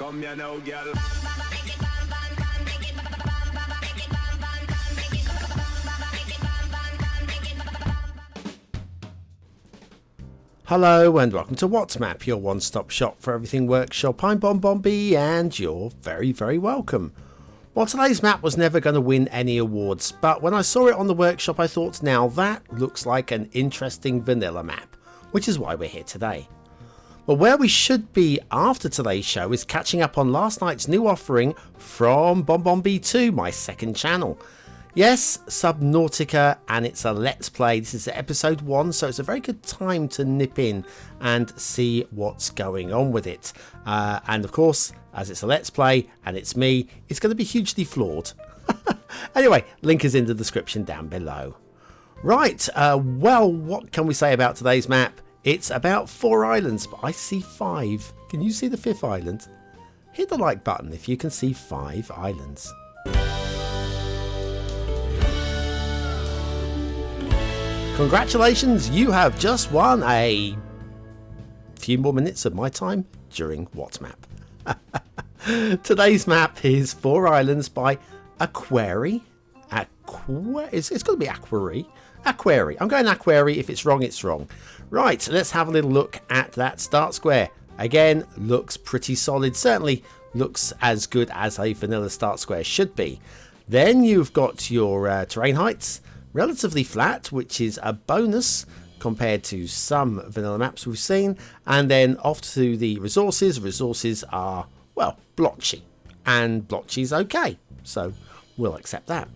Come here now, girl. Hello and welcome to WhatsMap, your one-stop shop for everything workshop. I'm BonBonB and you're very, very welcome. Well, today's map was never going to win any awards, but when I saw it on the workshop I thought, now that looks like an interesting vanilla map, which is why we're here today. Well, where we should be after today's show is catching up on last night's new offering from BonBonB 2, my second channel. Yes, Subnautica, and it's a Let's Play. This is episode 1, so it's a very good time to nip in and see what's going on with it. And of course, as it's a Let's Play and it's me, it's going to be hugely flawed. Anyway, link is in the description down below. Right, well, what can we say about today's map? It's about 4 islands, but I see 5. Can you see the 5th island? Hit the like button if you can see 5 islands. Congratulations, you have just won a few more minutes of my time during WhatsMap. Today's map is 4 islands by Aquary. It's got to be Aquary. Aquary. I'm going Aquary. If it's wrong, it's wrong. Right, let's have a little look at that start square. Again, looks pretty solid. Certainly looks as good as a vanilla start square should be. Then you've got your terrain heights. Relatively flat, which is a bonus compared to some vanilla maps we've seen. And then off to the resources. Resources are, well, blotchy. And blotchy's okay, so we'll accept that.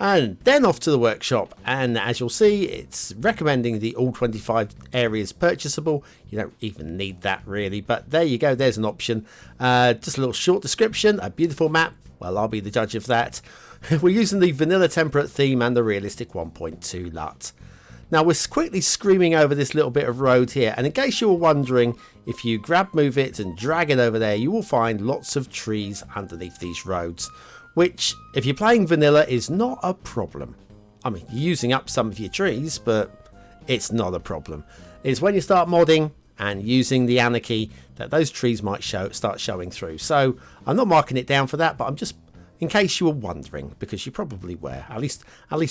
And then off to the workshop, and as you'll see, it's recommending the all 25 areas purchasable. You don't even need that really, but there you go, there's an option. Just a little short description, a beautiful map. Well, I'll be the judge of that. We're using the vanilla temperate theme and the realistic 1.2 LUT. Now we're quickly screaming over this little bit of road here, and in case you were wondering, if you grab move it and drag it over there, you will find lots of trees underneath these roads, which if you're playing vanilla is not a problem. I mean, you're using up some of your trees, but it's not a problem. It's when you start modding and using the anarchy that those trees might start showing through. So I'm not marking it down for that, but I'm just, in case you were wondering, because you probably were, at least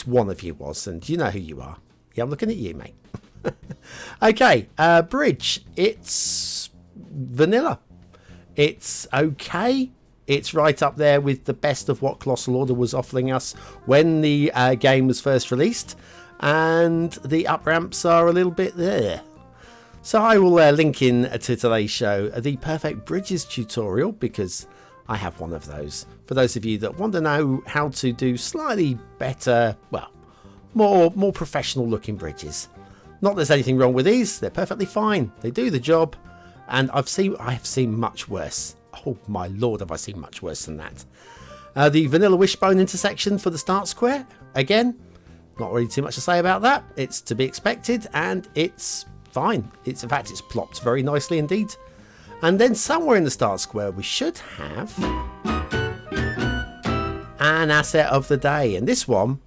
one of you was, and you know who you are. Yeah, I'm looking at you, mate. Okay, bridge. It's vanilla. It's okay. It's right up there with the best of what Colossal Order was offering us when the game was first released, and the up ramps are a little bit there. So I will link in to today's show the perfect bridges tutorial, because I have one of those. For those of you that want to know how to do slightly better, well, more professional looking bridges. Not that there's anything wrong with these, they're perfectly fine. They do the job, and I have seen much worse. Oh my lord, have I seen much worse than that. The vanilla wishbone intersection for the start square. Again, not really too much to say about that. It's to be expected, and it's fine. In fact, it's plopped very nicely indeed. And then somewhere in the start square we should have an asset of the day, and this one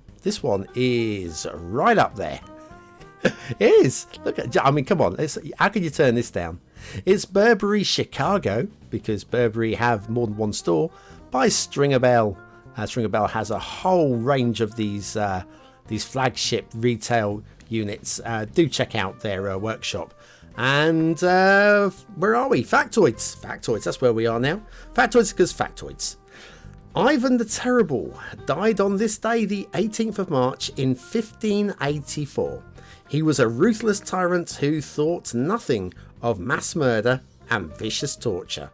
is right up there. It is. Look at, I mean, come on, how can you turn this down? It's Burberry Chicago, because Burberry have more than one store, by Stringer Bell. Stringer Bell has a whole range of these flagship retail units. Do check out their workshop. And where are we? Factoids. Factoids, that's where we are now. Factoids because factoids. Ivan the Terrible died on this day, the 18th of March in 1584. He was a ruthless tyrant who thought nothing of mass murder and vicious torture.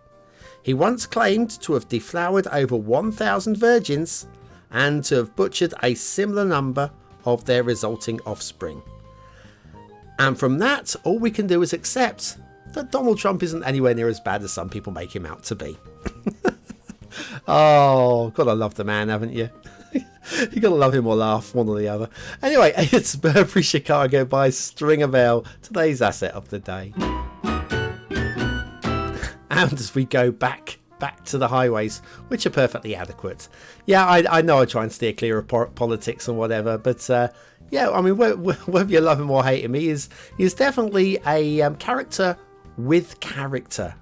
He once claimed to have deflowered over 1,000 virgins and to have butchered a similar number of their resulting offspring. And from that, all we can do is accept that Donald Trump isn't anywhere near as bad as some people make him out to be. Oh, gotta love the man, haven't you? You gotta love him or laugh, one or the other. Anyway, it's Burberry Chicago by Stringer Bell, today's asset of the day. And as we go back to the highways, which are perfectly adequate. Yeah, I know I try and steer clear of politics and whatever, but yeah, I mean, whether you love him or hate him, he is definitely a character with character.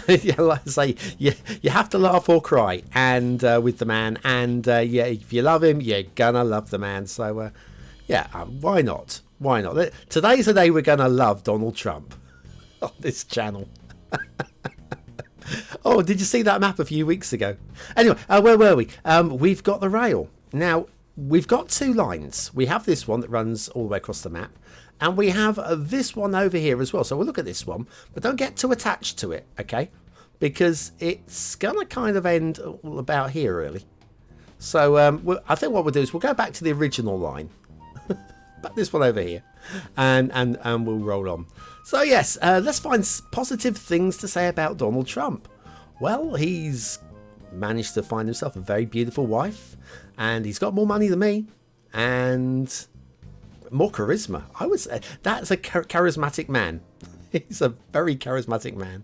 Yeah, like I say, you have to laugh or cry, and with the man, and yeah, if you love him, you're gonna love the man. So yeah, why not? Why not? Today's the day we're gonna love Donald Trump on this channel. Oh, did you see that map a few weeks ago? Anyway, where were we? We've got the rail. Now, we've got two lines. We have this one that runs all the way across the map, and we have this one over here as well. So we'll look at this one, but don't get too attached to it, okay? Because it's going to kind of end all about here, really. So I think what we'll do is we'll go back to the original line. But this one over here, and we'll roll on. So yes, let's find positive things to say about Donald Trump. Well, he's managed to find himself a very beautiful wife, and he's got more money than me, and more charisma. I would say that's a charismatic man. He's a very charismatic man.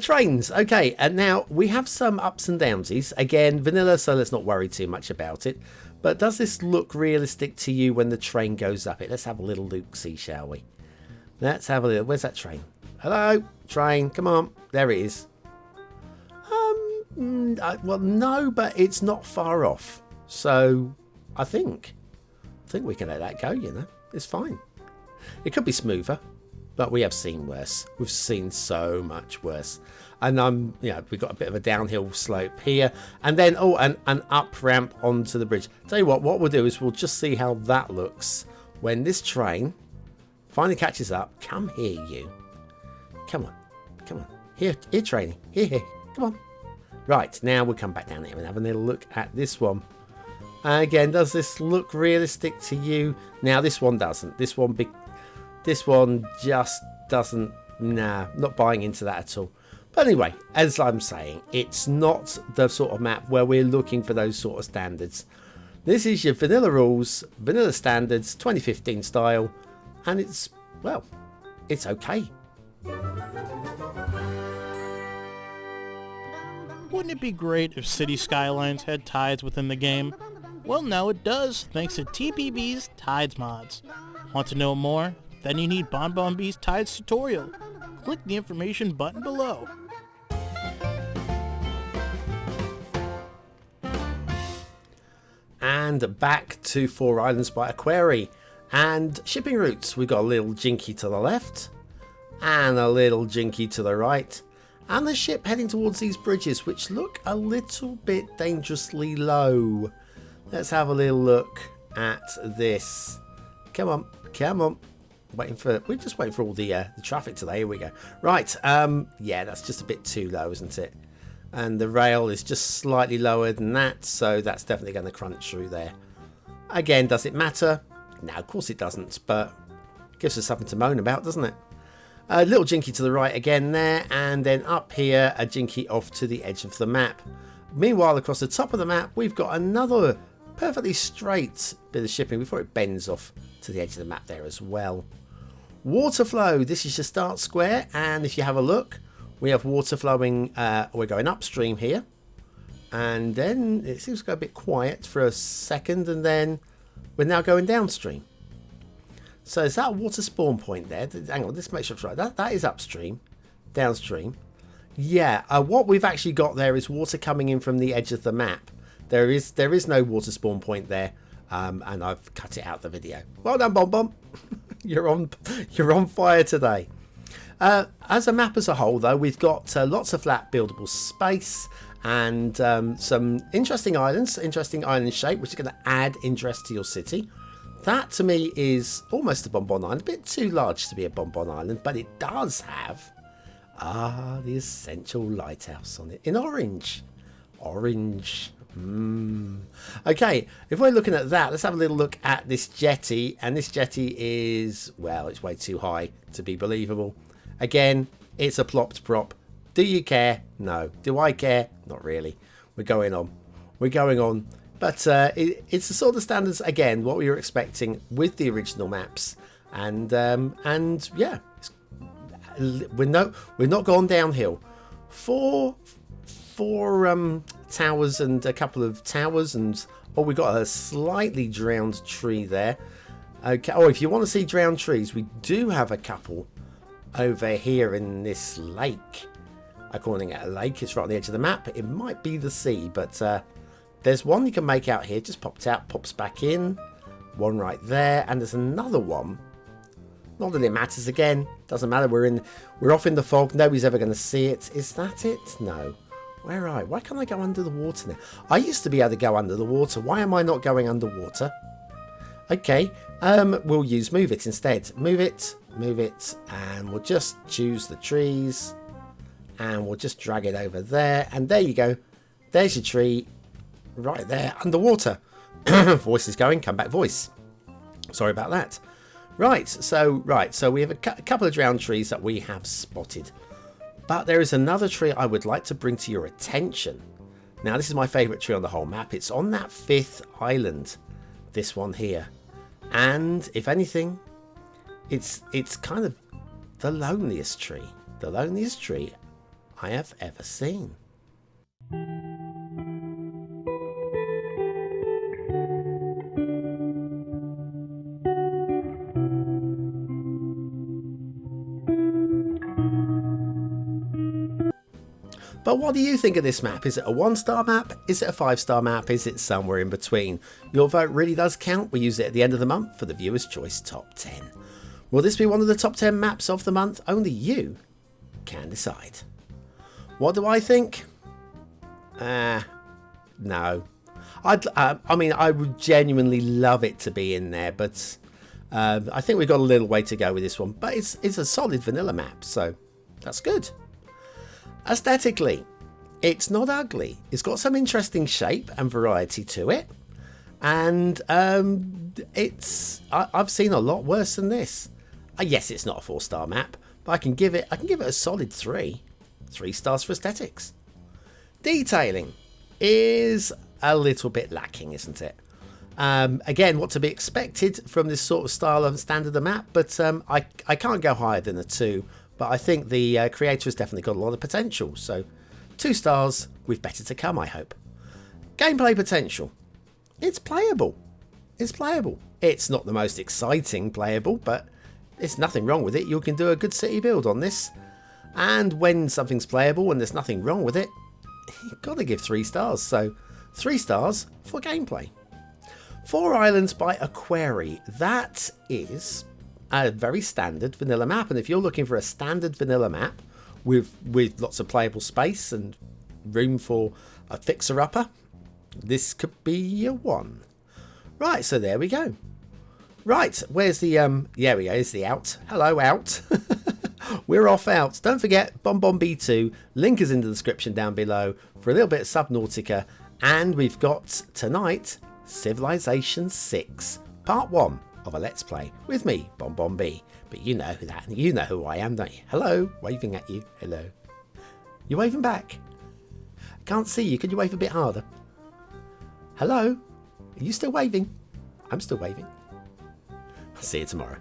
Trains, okay, and now we have some ups and downsies. Again, vanilla, so let's not worry too much about it. But does this look realistic to you when the train goes up it? Let's have a little look-see, shall we? Let's have a little... Where's that train? Hello, train, come on. There it is. Well, no, but it's not far off. So, I think we can let that go, you know. It's fine. It could be smoother, but we have seen worse. We've seen so much worse. And yeah, we've got a bit of a downhill slope here, and then an up ramp onto the bridge. Tell you what we'll do is we'll just see how that looks when this train finally catches up. Come here, you. Come on. Here, train. Here. Come on. Right, now we'll come back down here and have a little look at this one. Again, does this look realistic to you? Now, this one doesn't. This one just doesn't. Nah, not buying into that at all. But anyway, as I'm saying, it's not the sort of map where we're looking for those sort of standards. This is your vanilla rules, vanilla standards, 2015 style, and it's, well, it's okay. Wouldn't it be great if Cities Skylines had tides within the game? Well, now it does, thanks to TPB's Tides mods. Want to know more? Then you need BonBonB's Tides tutorial. Click the information button below. And back to Four Islands by Aquary. And shipping routes. We've got a little jinky to the left and a little jinky to the right. And the ship heading towards these bridges, which look a little bit dangerously low. Let's have a little look at this. Come on. We're just waiting for all the traffic today. Here we go. Right. Yeah, that's just a bit too low, isn't it? And the rail is just slightly lower than that, so that's definitely going to crunch through there. Again, does it matter? No, of course it doesn't, but it gives us something to moan about, doesn't it? A little jinky to the right again there, and then up here, a jinky off to the edge of the map. Meanwhile, across the top of the map, we've got another perfectly straight bit of shipping before it bends off to the edge of the map there as well. Water flow, this is your start square, and if you have a look, we have water flowing, we're going upstream here, and then it seems to go a bit quiet for a second, and then we're now going downstream. So is that a water spawn point there? Hang on, let's make sure it's right. That is upstream, downstream. Yeah, what we've actually got there is water coming in from the edge of the map. There is no water spawn point there, and I've cut it out the video. Well done, BonBonB. You're on fire today. As a map as a whole, though, we've got lots of flat buildable space and some interesting islands, interesting island shape, which is going to add interest to your city. That, to me, is almost a BonBon Island. A bit too large to be a BonBon Island, but it does have the essential lighthouse on it in orange. Orange. Okay, if we're looking at that, let's have a little look at this jetty. And this jetty is, well, it's way too high to be believable. Again, it's a plopped prop. Do you care? No. Do I care? Not really. We're going on. But it's the sort of standards, again, what we were expecting with the original maps. And yeah, we're not gone downhill. Four towers and a couple of towers, and we got a slightly drowned tree there. Okay. Oh, if you want to see drowned trees, we do have a couple over here in this lake. I'm calling it a lake. It's right on the edge of the map. It might be the sea, but there's one you can make out here. Just popped out, pops back in. One right there, and there's another one. Not that it matters again. Doesn't matter. We're off in the fog. Nobody's ever going to see it. Is that it? No. Where am I? Why can't I go under the water now? I used to be able to go under the water. Why am I not going underwater? Okay. We'll use move it instead. Move it, and we'll just choose the trees, and we'll just drag it over there, and there you go. There's your tree, right there, underwater. Voice is going. Come back, voice. Sorry about that. Right. So we have a couple of drowned trees that we have spotted, but there is another tree I would like to bring to your attention. Now, this is my favourite tree on the whole map. It's on that 5th island. This one here. And if anything, it's kind of the loneliest tree I have ever seen. But what do you think of this map? Is it a 1-star map? Is it a 5-star map? Is it somewhere in between? Your vote really does count. We use it at the end of the month for the Viewer's Choice Top 10. Will this be one of the top 10 maps of the month? Only you can decide. What do I think? No. I mean, I would genuinely love it to be in there, but I think we've got a little way to go with this one. But it's a solid vanilla map, so that's good. Aesthetically, it's not ugly. It's got some interesting shape and variety to it, and I've seen a lot worse than this. Yes, it's not a 4-star map, but I can give it a solid 3 stars for aesthetics. Detailing is a little bit lacking, isn't it? Again, what to be expected from this sort of style and standard of map, but I can't go higher than a 2. But I think the creator has definitely got a lot of potential. So 2 stars with better to come, I hope. Gameplay potential. It's playable. It's not the most exciting playable, but there's nothing wrong with it. You can do a good city build on this. And when something's playable and there's nothing wrong with it, you've got to give 3 stars. So 3 stars for gameplay. 4 Islands by Aquary. That is a very standard vanilla map, and if you're looking for a standard vanilla map with lots of playable space and room for a fixer-upper, this could be your one. Right, so there we go. Right, where's the there we go, here's the out. Hello, out. We're off out. Don't forget BonBonB 2, link is in the description down below for a little bit of Subnautica, and we've got tonight Civilization 6 Part 1 of a Let's Play with me, BonBonB. But you know that, you know who I am, don't you? Hello, waving at you. Hello. You waving back? I can't see you. Could you wave a bit harder? Hello? Are you still waving? I'm still waving. I'll see you tomorrow.